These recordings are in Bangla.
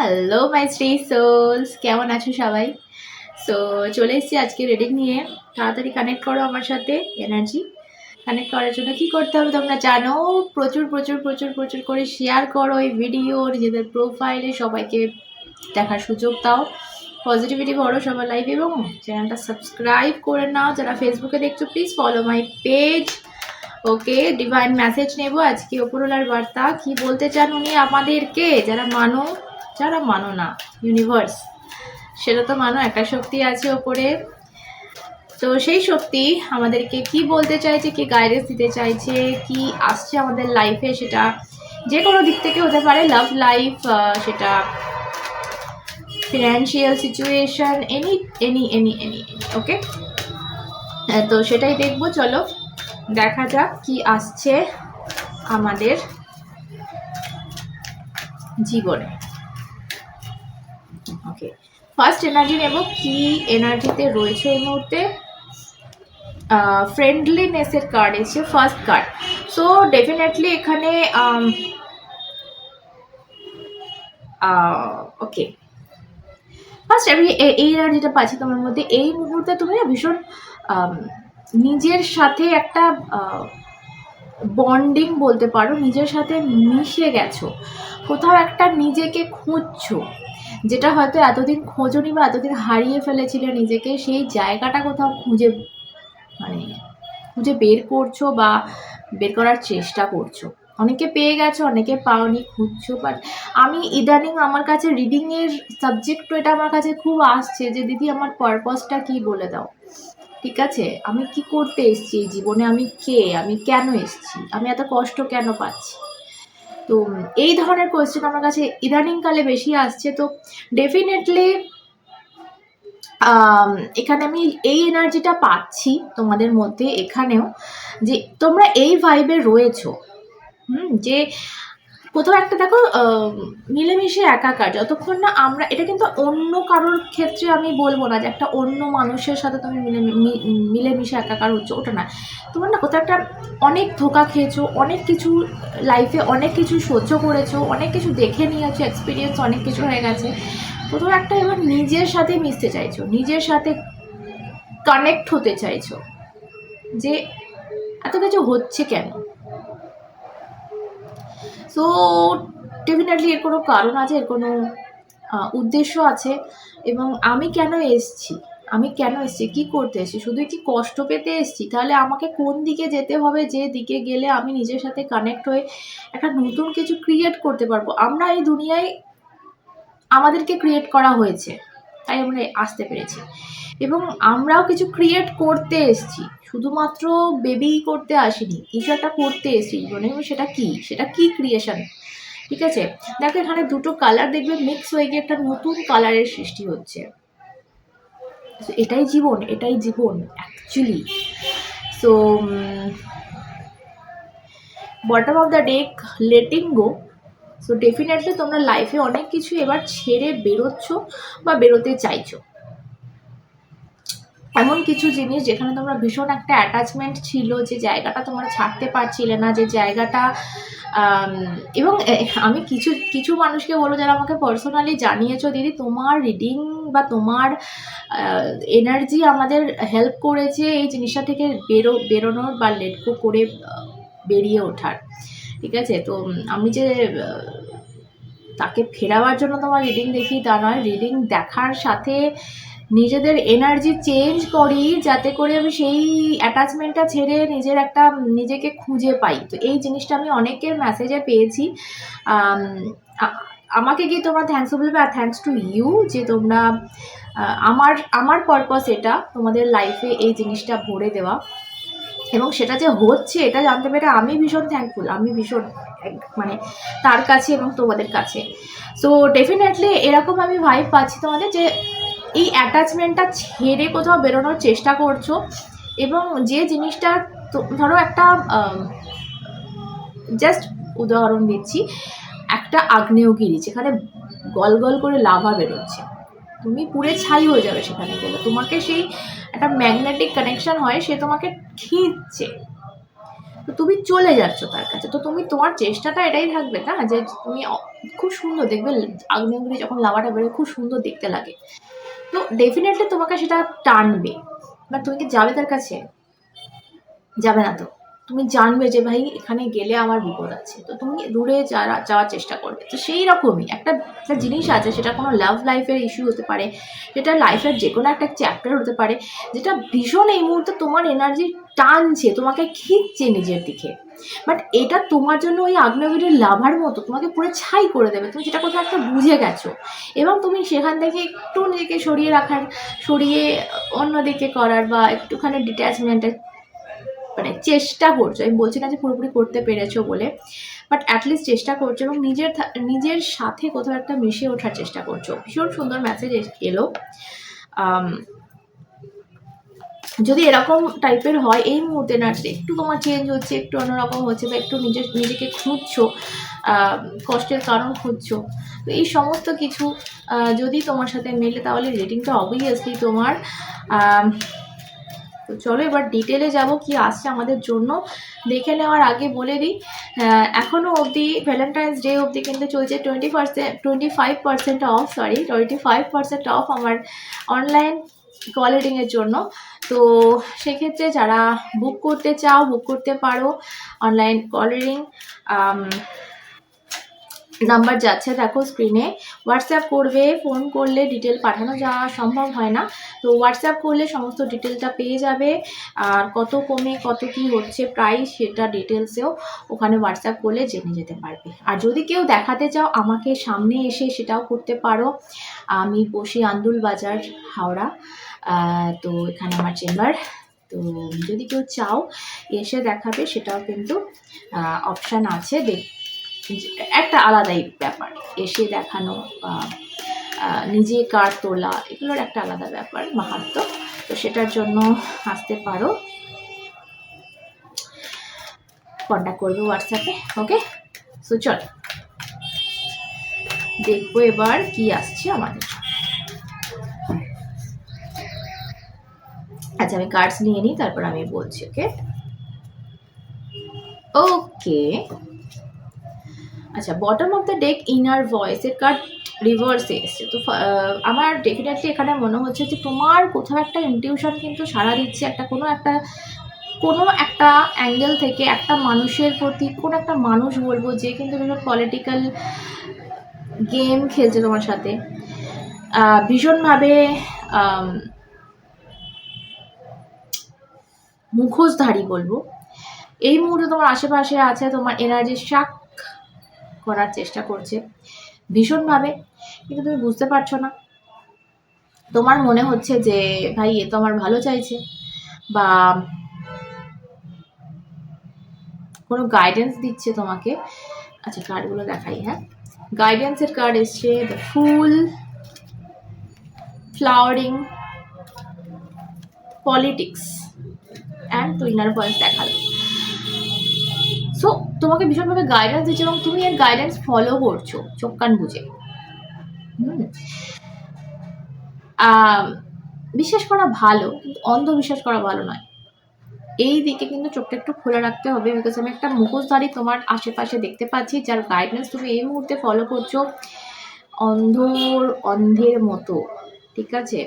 হ্যালো মাই থ্রি সোলস, কেমন আছো সবাই? সো চলে এসেছি আজকে রিডিং নিয়ে। তাড়াতাড়ি কানেক্ট করো আমার সাথে। এনার্জি কানেক্ট করার জন্য কী করতে হবে তোমরা জানো। প্রচুর প্রচুর প্রচুর প্রচুর করে শেয়ার করো এই ভিডিও, নিজেদের প্রোফাইলে সবাইকে দেখার সুযোগ দাও। পজিটিভিটি ভরো সবার লাইফে এবং চ্যানেলটা সাবস্ক্রাইব করে নাও। যারা ফেসবুকে দেখছো please follow my page. Okay, divine message নেব আজকে। ওপরওয়ালার বার্তা কি বলতে চান উনি আমাদেরকে? যারা মানো না ইউনিভার্স, সেটা তো মানো, একটা শক্তি আছে ওপরে। তো সেই শক্তি আমাদেরকে কি বলতে চাইছে, কি গাইডেন্স দিতে চাইছে, কি আসছে আমাদের লাইফে, সেটা যে কোনো দিক থেকে হতে পারে। লাভ লাইফ, সেটা financial situation, any any any any okay. তো সেটাই দেখবো। চলো দেখা যাক কি আসছে আমাদের জীবনে। ওকে, ফার্স্ট এনার্জি নেব। কি এনার্জিতে রয়েছে এই মুহূর্তে? ফ্রেন্ডলিনেসের কার্ড এসেছে ফার্স্ট কার্ড। সো ডেফিনেটলি এখানে ওকে, ফার্স্ট আমি এই এনার্জিটা পাচ্ছি তোমার মধ্যে। এই মুহূর্তে তুমি ভীষণ নিজের সাথে একটা বন্ডিং বলতে পারো, নিজের সাথে মিশে গেছো, কোথাও একটা নিজেকে খুঁজছো, যেটা হয়তো এতদিন খোঁজনি বা এতদিন হারিয়ে ফেলেছিলে নিজেকে। সেই জায়গাটা কোথাও খুঁজে বের করছো বা বের করার চেষ্টা করছো। অনেকে পেয়ে গেছো, অনেকে পাওনি, খুঁজছো। বাট আমি ইদানিং আমার কাছে রিডিংয়ের সাবজেক্ট এটা আমার কাছে খুব আসছে যে দিদি আমার পারপাসটা কি বলে দাও। ঠিক আছে, আমি কি করতে এসেছি এই জীবনে, আমি কে, আমি কেন এসেছি, আমি এত কষ্ট কেন পাচ্ছি। তো এই ধরনের কোয়েশ্চেন আমার কাছে ইদানিংকালে বেশি আসছে। তো ডেফিনেটলি এখানে আমি এই এনার্জিটা পাচ্ছি তোমাদের মধ্যে এখানেও, যে তোমরা এই ভাইবে রয়েছো। যে কোথাও একটা দেখো মিলেমিশে একাকার, যতক্ষণ না আমরা, এটা কিন্তু অন্য কারোর ক্ষেত্রে আমি বলবো না যে একটা অন্য মানুষের সাথে তুমি মিলেমিশে একাকার হচ্ছে, ওটা না। তোমার না কোথাও একটা অনেক ধোকা খেয়েছো, অনেক কিছু লাইফে অনেক কিছু সহ্য করেছো, অনেক কিছু দেখে নিয়েছো, এক্সপিরিয়েন্স অনেক কিছু হয়ে গেছে। কোথাও একটা এবার নিজের সাথে মিশতে চাইছো, নিজের সাথে কানেক্ট হতে চাইছো যে এত কিছু হচ্ছে কেন। সো ডেফিনেটলি এর কোনো কারণ আছে, এর কোনো উদ্দেশ্য আছে। এবং আমি কেন এসছি, কী করতে এসেছি? শুধুই কি কষ্ট পেতে এসেছি? তাহলে আমাকে কোন দিকে যেতে হবে, যে দিকে গেলে আমি নিজের সাথে কানেক্ট হয়ে একটা নতুন কিছু ক্রিয়েট করতে পারবো। আমরা এই দুনিয়ায় আমাদেরকে ক্রিয়েট করা হয়েছে, তাই আমরা আসতে পেরেছি, এবং আমরাও কিছু ক্রিয়েট করতে এসেছি। শুধুমাত্র বেবি করতে আসিনি, কিছু একটা করতে এসেছি জীবনে। এবং সেটা কি ক্রিয়েশন। ঠিক আছে, দেখো এখানে দুটো কালার দেখবে মিক্স হয়ে গিয়ে একটা নতুন কালারের সৃষ্টি হচ্ছে। এটাই জীবন actually. So bottom of the deck, letting go. So definitely তোমরা লাইফে অনেক কিছু এবার ছেড়ে বেরোচ্ছ বা বেরোতে চাইছো। এমন কিছু জিনিস যেখানে তোমরা ভীষণ একটা অ্যাটাচমেন্ট ছিল, যে জায়গাটা তোমরা ছাড়তে পারছিলে না, যে জায়গাটা এবং আমি কিছু মানুষকে বলবো যারা আমাকে পার্সোনালি জানিয়েছো দিদি তোমার রিডিং বা তোমার এনার্জি আমাদের হেল্প করেছে এই জিনিসটা থেকে বেরোনোর বা লেট গো করে বেরিয়ে ওঠার। ঠিক আছে, তো আমি যে তাকে ফেরাবার জন্য তোমার রিডিং দেখি তা নয়, রিডিং দেখার সাথে নিজেদের এনার্জি চেঞ্জ করি, যাতে করে আমি সেই অ্যাটাচমেন্টটা ছেড়ে নিজেকে খুঁজে পাই। তো এই জিনিসটা আমি অনেকের মেসেজে পেয়েছি। আমাকে গিয়ে তোমরা থ্যাঙ্কস বলবে, আর থ্যাঙ্কস টু ইউ যে তোমরা আমার পারপাস এটা তোমাদের লাইফে এই জিনিসটা ভরে দেওয়া, এবং সেটা যে হচ্ছে এটা জানতে পেরে আমি ভীষণ থ্যাঙ্কফুল, আমি ভীষণ মানে তার কাছে এবং তোমাদের কাছে। সো ডেফিনেটলি এরকম আমি ভাইব পাচ্ছি তোমাদের, যে এই অ্যাটাচমেন্টটা ছেড়ে কোথাও বেরোনোর চেষ্টা করছো। এবং যে জিনিসটা ধরো একটা জাস্ট উদাহরণ দিচ্ছি, একটা আগ্নেয়গিরি যেখানে গল গল করে লাভা বেরোচ্ছে, তুমি পুড়ে ছাই হয়ে যাবে সেখানে গেলে। তোমাকে সেই একটা ম্যাগনেটিক কানেকশন হয়, সে তোমাকে খিঁচছে। তো তুমি চলে যাচ্ছ তার কাছে, তো তুমি তোমার চেষ্টাটা এটাই থাকবে না যে তুমি খুব সুন্দর দেখবে আগ্নেয়গিরি যখন লাভাটা বেরোয় খুব সুন্দর দেখতে লাগে, তো ডেফিনেটলি তোমাকে সেটা টানবে। বাট তুমি কি যাবে তার কাছে? যাবে না তো। তুমি জানবে যে ভাই এখানে গেলে আমার বিপদ আছে, তো তুমি দূরে যাওয়ার চেষ্টা করবে। তো সেই রকমই একটা একটা জিনিস আছে, সেটা কোনো লাভ লাইফের ইস্যু হতে পারে, যেটা লাইফের যে কোনো একটা চ্যাপ্টার হতে পারে, যেটা ভীষণ এই মুহূর্তে তোমার এনার্জি টানছে, তোমাকে খিঁচছে নিজের দিকে। বাট এটা তোমার জন্য ওই আগ্নেয়গিরির লাভার মতো তোমাকে পুরো ছাই করে দেবে। তুমি সেটা কোথাও একটা বুঝে গেছো, এবং তুমি সেখান থেকে একটু নিজেকে সরিয়ে অন্যদিকে করার বা একটুখানি ডিট্যাচমেন্টের মানে চেষ্টা করছো। আমি বলছি না যে পুরোপুরি করতে পেরেছো বলে, বাট অ্যাটলিস্ট চেষ্টা করছো এবং নিজের সাথে কোথাও একটা মিশে ওঠার চেষ্টা করছো। ভীষণ সুন্দর মেসেজ এলো। যদি এরকম টাইপের হয় এই মুহূর্তে না, একটু তোমার চেঞ্জ হচ্ছে, একটু অন্যরকম হচ্ছে, বা একটু নিজেকে খুঁজছো, কষ্টের কারণ খুঁজছো, তো এই সমস্ত কিছু যদি তোমার সাথে মেলে তাহলে রেটিংটা অবভিয়াসলি তোমার। তো চলো এবার ডিটেলে যাব কি আসছে আমাদের জন্য। দেখে নেওয়ার আগে বলে দিই, এখনও অবধি ভ্যালেন্টাইন্স ডে অবধি কিন্তু চলছে 25% অফ, 25% অফ আমার অনলাইন কল রিডিংয়ের জন্য। তো সেক্ষেত্রে যারা বুক করতে চাও বুক করতে পারো অনলাইন কল রিডিং। নাম্বার যাচ্ছে দেখো স্ক্রিনে, হোয়াটসঅ্যাপ করবে। ফোন করলে ডিটেল পাঠানো যাওয়া সম্ভব হয় না, তো হোয়াটসঅ্যাপ করলে সমস্ত ডিটেলটা পেয়ে যাবে। আর কত কমে কত কি হচ্ছে প্রাইস, সেটা ডিটেলসেও ওখানে হোয়াটসঅ্যাপ করলে জেনে যেতে পারবে। আর যদি কেউ দেখাতে চাও আমাকে সামনে এসে, সেটাও করতে পারো। আমি বসি আন্দুল বাজার, হাওড়া। তো এখানে আমার চেম্বার। তো যদি কেউ চাও এসে দেখাবে, সেটাও কিন্তু অপশান আছে। একটা আলাদাই ব্যাপার, এসে দেখানো বা নিজে কার্ড তোলা, এগুলোর একটা আলাদা ব্যাপার, মাহাত্ম্য। তো সেটার জন্য আসতে পারো, কন্ট্যাক্ট করবে হোয়াটসঅ্যাপে। ওকে, সো চল দেখবো এবার কি আসছে আমাদের। আচ্ছা আমি কার্ডস নিয়ে নিই, তারপর আমি বলছি। ওকে ওকে আচ্ছা, bottom of the deck inner ভয়েসের কার্ড রিভার্সে এসছে। তো আমার ডেফিনেটলি এখানে মনে হচ্ছে যে তোমার কোথাও একটা ইনটিউশন কিন্তু সাড়া দিচ্ছে, কোনো একটা অ্যাঙ্গেল থেকে একটা মানুষের প্রতি, কোনো একটা মানুষ বলবো যে কিন্তু ভীষণ পলিটিক্যাল গেম খেলছে তোমার সাথে, ভীষণভাবে মুখোশধারী বলবো। এই মুহূর্তে তোমার আশেপাশে আছে, তোমার এনার্জি শাক করার চেষ্টা করছে ভীষণভাবে, কিন্তু তুমি বুঝতে পারছো না। তোমার মনে হচ্ছে যে ভাই এ তো আমার ভালো চাইছে, বা কোনো গাইডেন্স দিচ্ছে তোমাকে। আচ্ছা কার্ডগুলো দেখাই। হ্যাঁ, গাইডেন্সের কার্ড এসছে, the full, flowering, politics and তো ইনার ভয়েস দেখালো। সো তোমাকে ভীষণভাবে গাইডেন্স দিচ্ছে এবং তুমি এর গাইডেন্স ফলো করছো চোখ কান বুঝে। বিশ্বাস করা ভালো, কিন্তু অন্ধবিশ্বাস করা ভালো নয়। এই দিকে কিন্তু চোখটা একটু খোলা রাখতে হবে, বিকজ আমি একটা মুখোশধারী তোমার আশেপাশে দেখতে পাচ্ছি, যার গাইডেন্স তুমি এই মুহূর্তে ফলো করছো অন্ধের মতো। ঠিক আছে,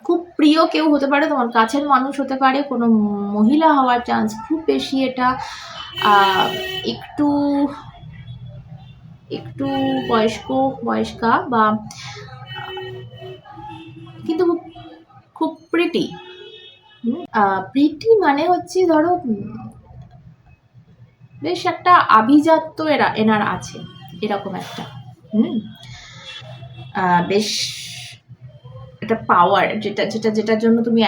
খুব প্রিয় কেউ হতে পারে, তোমার কাছের মানুষ হতে পারে, কোনো মহিলা হওয়ার চান্স খুব বেশি। এটা একটু একটু বয়স্কা বা কিন্তু খুব প্রিটি। প্রিটি মানে হচ্ছে ধরো বেশ একটা আভিজাত্য এনার আছে, এরকম একটা বেশ একটা পাওয়ার, যেটার জন্য তুমি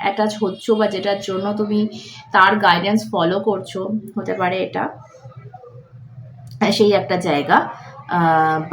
অ্যাটাচ হচ্ছ, বা যেটার জন্য তুমি তার গাইডেন্স ফলো করছো, হতে পারে এটা সেই একটা জায়গা।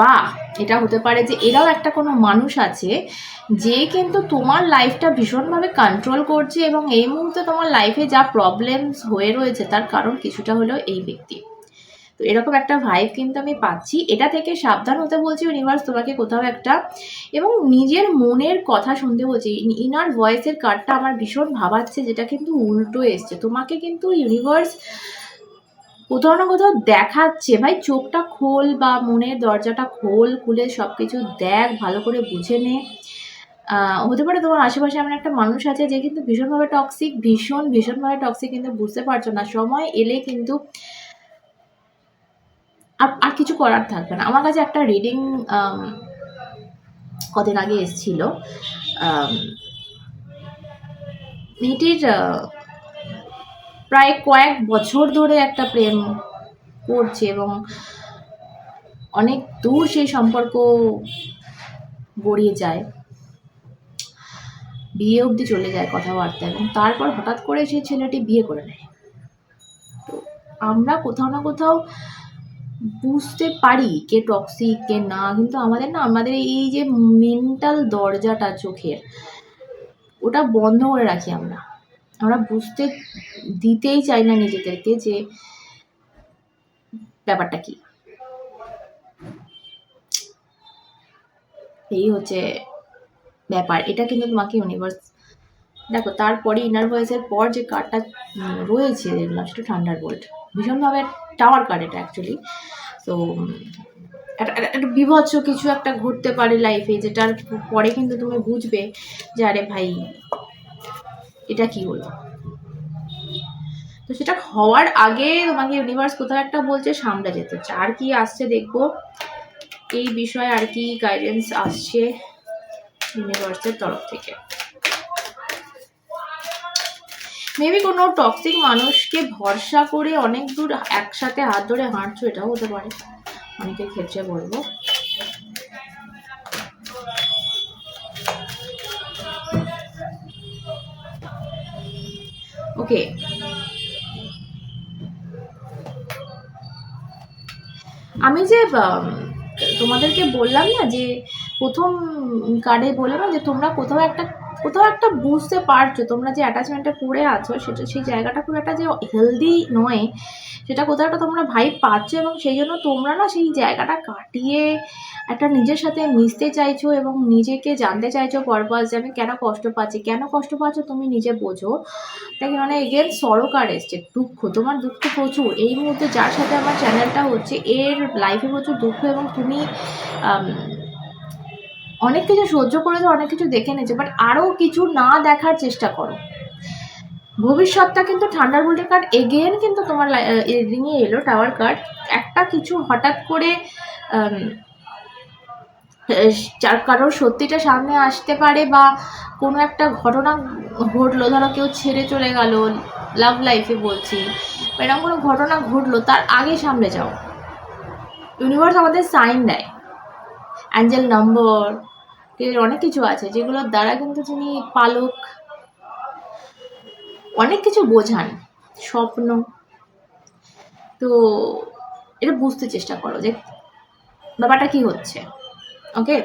বা এটা হতে পারে যে এরাও একটা কোনো মানুষ আছে যে কিন্তু তোমার লাইফটা ভীষণভাবে কন্ট্রোল করছে, এবং এই মুহূর্তে তোমার লাইফে যা প্রবলেমস হয়ে রয়েছে তার কারণ কিছুটা হলেও এই ব্যক্তি। তো এরকম একটা ভাইব কিন্তু আমি পাচ্ছি। এটা থেকে সাবধান হতে বলছি ইউনিভার্স তোমাকে কোথাও একটা, এবং নিজের মনের কথা শুনতে বলছি। ইনার ভয়েসের কার্ডটা আমার ভীষণ ভাবাচ্ছে, যেটা কিন্তু উল্টো এসছে। তোমাকে কিন্তু ইউনিভার্স কোথাও না কোথাও দেখাচ্ছে, ভাই চোখটা খোল বা মনের দরজাটা খোল, খুলে সব কিছু দেখ, ভালো করে বুঝে নে। হতে পারে তোমার আশেপাশে এমন একটা মানুষ আছে যে কিন্তু ভীষণভাবে টক্সিক, ভীষণভাবে টক্সিক, কিন্তু বুঝতে পারছো না। সময় এলে কিন্তু আর কিছু করার থাকবে না। আমার কাছে একটা রিডিং কদিন আগে এসেছিল। মেয়েটির প্রায় কয়েক বছর ধরে একটা প্রেম করছে এবং অনেক দূর সেই সম্পর্ক গড়িয়ে যায়, বিয়ে অবধি চলে যায় কথাবার্তা, এবং তারপর হঠাৎ করে সেই ছেলেটি বিয়ে করে নেয়। তো আমরা কোথাও না কোথাও বুঝতে পারি কে টক্সিক কে না, কিন্তু আমাদের এই যে মেন্টাল দরজাটা চোখের, ওটা বন্ধ করে রাখি আমরা বুঝতে দিতেই চাই না নিজেদেরকে যে ব্যাপারটা কি। এই হচ্ছে ব্যাপার। এটা কিন্তু তোমাকে ইউনিভার্স, দেখো তারপরে ইনার ভয়েসের পর যে কার্ডটা রয়েছে সেটা থান্ডারবোল্ট, ভীষণভাবে টাওয়ার কার্ড এটা অ্যাকচুয়ালি। তো একটা বিভৎস কিছু একটা ঘটতে পারে লাইফে, যেটার পরে কিন্তু তুমি বুঝবে যে আরে ভাই এটা কি হলো। তো সেটা হওয়ার আগে তোমাকে ইউনিভার্স কোথাও একটা বলছে সামলে যেতে। আর কি আসছে দেখবো এই বিষয়ে, আর কি গাইডেন্স আসছে ইউনিভার্সের তরফ থেকে। মেবি কোনো টক্সিক মানুষকে ভরসা করে অনেক দূর একসাথে হাত ধরে হাঁটছো, এটাও হতে পারে অনেকের ক্ষেত্রে বলবো। ওকে, আমি যে তোমাদেরকে বললাম না যে প্রথম কার্ডে বললাম না যে তোমরা কোথাও একটা বুঝতে পারছো তোমরা যে অ্যাটাচমেন্টে পড়ে আছো, সেটা সেই জায়গাটা খুব একটা যে হেলদি নয়, সেটা কোথাও একটা তোমরা ভাইব পাচ্ছ, এবং সেই জন্য তোমরা না সেই জায়গাটা কাটিয়ে একটা নিজের সাথে মিশতে চাইছো এবং নিজেকে জানতে চাইছো পারপাস, যে আমি কেন কষ্ট পাচ্ছ তুমি নিজে বোঝো। দেখি মানে এগেন সরো কার্ড এসছে, দুঃখ, তোমার দুঃখ প্রচুর এই মুহূর্তে। যার সাথে আমার চ্যানেলটা হচ্ছে এর লাইফে প্রচুর দুঃখ, এবং তুমি অনেক কিছু সহ্য করেছো, অনেক কিছু দেখে নিয়েছো, বাট আরও কিছু না দেখার চেষ্টা করো। ভবিষ্যৎটা কিন্তু থান্ডারবোল্টের কার্ড এগেন কিন্তু তোমার রিংয়ে এলো, টাওয়ার কার্ড। একটা কিছু হঠাৎ করে কারোর সত্যিটা সামনে আসতে পারে, বা কোনো একটা ঘটনা ঘটলো, ধরো কেউ ছেড়ে চলে গেল লাভ লাইফে বলছি, এরকম কোনো ঘটনা ঘটলো, তার আগে সামনে যাও। ইউনিভার্স আমাদের সাইন দেয়, অ্যাঞ্জেল নম্বর, অনেক কিছু আছে যেগুলোর দ্বারা কিন্তু তিনি পালক অনেক কিছু বোঝান, স্বপ্ন। তো এটা বুঝতে চেষ্টা করো যে ব্যাপারটা কি হচ্ছে। ওকে,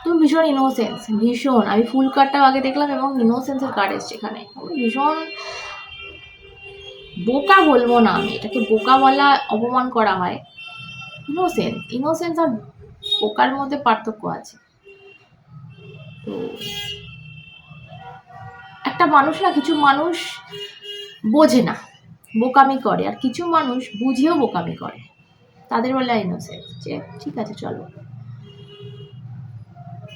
তুমি ভীষণ ইনোসেন্স, ভীষণ, আমি ফুল কার্ডটাও আগে দেখলাম এবং ইনোসেন্সের কার্ড এসছে এখানে। ভীষণ বোকা বলবো না, আমি এটাকে বোকা বলা অপমান করা হয়। ইনোসেন্স আর বোকার মধ্যে পার্থক্য আছে। তো একটা মানুষ না, কিছু মানুষ বোঝে না, বোকামি করে, আর কিছু মানুষ বুঝেও বোকামি করে, তাদের বলে ইনোসেন্স, যে ঠিক আছে চলো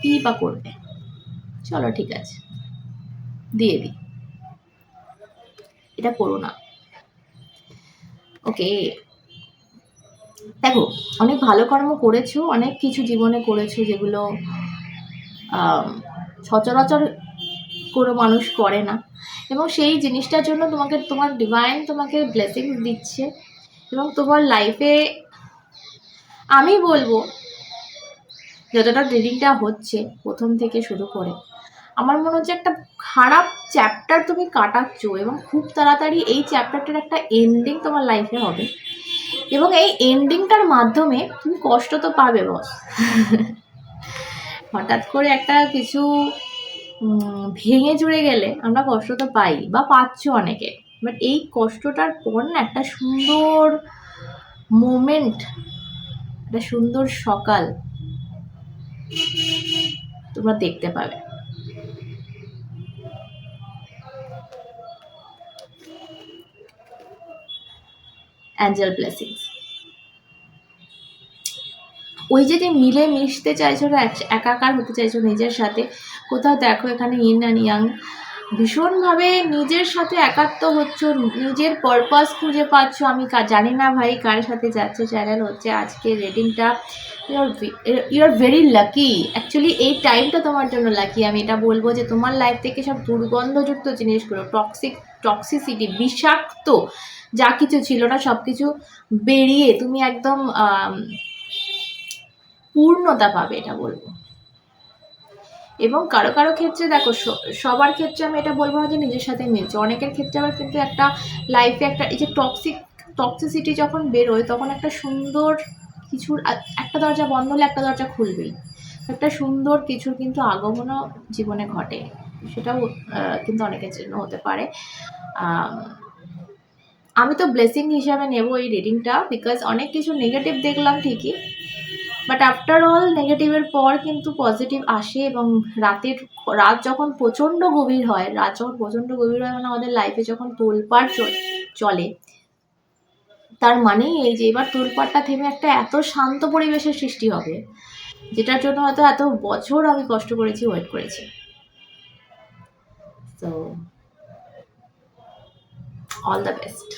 কি বা করবে, চলো ঠিক আছে দিয়ে দিই, এটা করো না। ওকে, দেখো অনেক ভালো কর্ম করেছো, অনেক কিছু জীবনে করেছো যেগুলো সচরাচর কোনো মানুষ করে না, এবং সেই জিনিসটার জন্য তোমার ডিভাইন তোমাকে ব্লেসিংস দিচ্ছে। এবং তোমার লাইফে আমি বলবো যতটা রিডিংটা হচ্ছে প্রথম থেকে শুরু করে, আমার মনে হচ্ছে একটা খারাপ চ্যাপ্টার তুমি কাটাচ্ছ, এবং খুব তাড়াতাড়ি এই চ্যাপ্টারটার একটা এন্ডিং তোমার লাইফে হবে, এবং এই এন্ডিংটার মাধ্যমে তুমি কষ্ট তো পাবে বস। হঠাৎ করে একটা কিছু ভেঙে চুরে গেলে আমরা কষ্ট তো পাই বা পাচ্ছ অনেকে, বাট এই কষ্টটার পর না একটা সুন্দর মোমেন্ট, একটা সুন্দর সকাল তোমরা দেখতে পাবে। Angel blessings. ওই যে মিলে মিশতে চাইছো না, একাকার হতে চাইছো নিজের সাথে, কোথাও দেখো এখানে ইন অ্যান্ড ইয়াং ভীষণভাবে নিজের সাথে একাত্ম হচ্ছ, নিজের পারপাস খুঁজে পাচ্ছ। আমি জানি না ভাই কার সাথে যাচ্ছে চ্যানেল হচ্ছে আজকে রেটিংটা। You are very lucky actually, এই টাইমটা তোমার জন্য লাকি। আমি এটা বলবো যে তোমার লাইফ থেকে সব দুর্গন্ধযুক্ত জিনিসগুলো, টক্সিসিটি, বিষাক্ত যা কিছু ছিল না সব কিছু বেরিয়ে তুমি একদম পূর্ণতা পাবে, এটা বলবো। এবং কারো কারো ক্ষেত্রে দেখো, সবার ক্ষেত্রে আমি এটা বলবো না যে নিজের সাথে মিলছে, অনেকের ক্ষেত্রে আবার কিন্তু একটা লাইফে একটা এই যে টক্সিসিটি যখন বেরোয় তখন একটা সুন্দর কিছুর একটা দরজা বন্ধ হলে একটা দরজা খুলবেই, একটা সুন্দর কিছুর কিন্তু আগমনও জীবনে ঘটে, সেটাও কিন্তু অনেকের জন্য হতে পারে। আমি তো ব্লেসিং হিসাবে নেব এই রিডিংটা, বিকজ অনেক কিছু নেগেটিভ দেখলাম ঠিকই, বাট আফটার অল নেগেটিভের পর কিন্তু পজিটিভ আসে। এবং রাত যখন প্রচণ্ড গভীর হয়, মানে আমাদের লাইফে যখন তোলপাড় চলে, তার মানেই এই যে এবার তোলপাড়টা থেমে একটা এত শান্ত পরিবেশের সৃষ্টি হবে, যেটার জন্য হয়তো এত বছর আমি কষ্ট করেছি, ওয়েট করেছি। So all the best.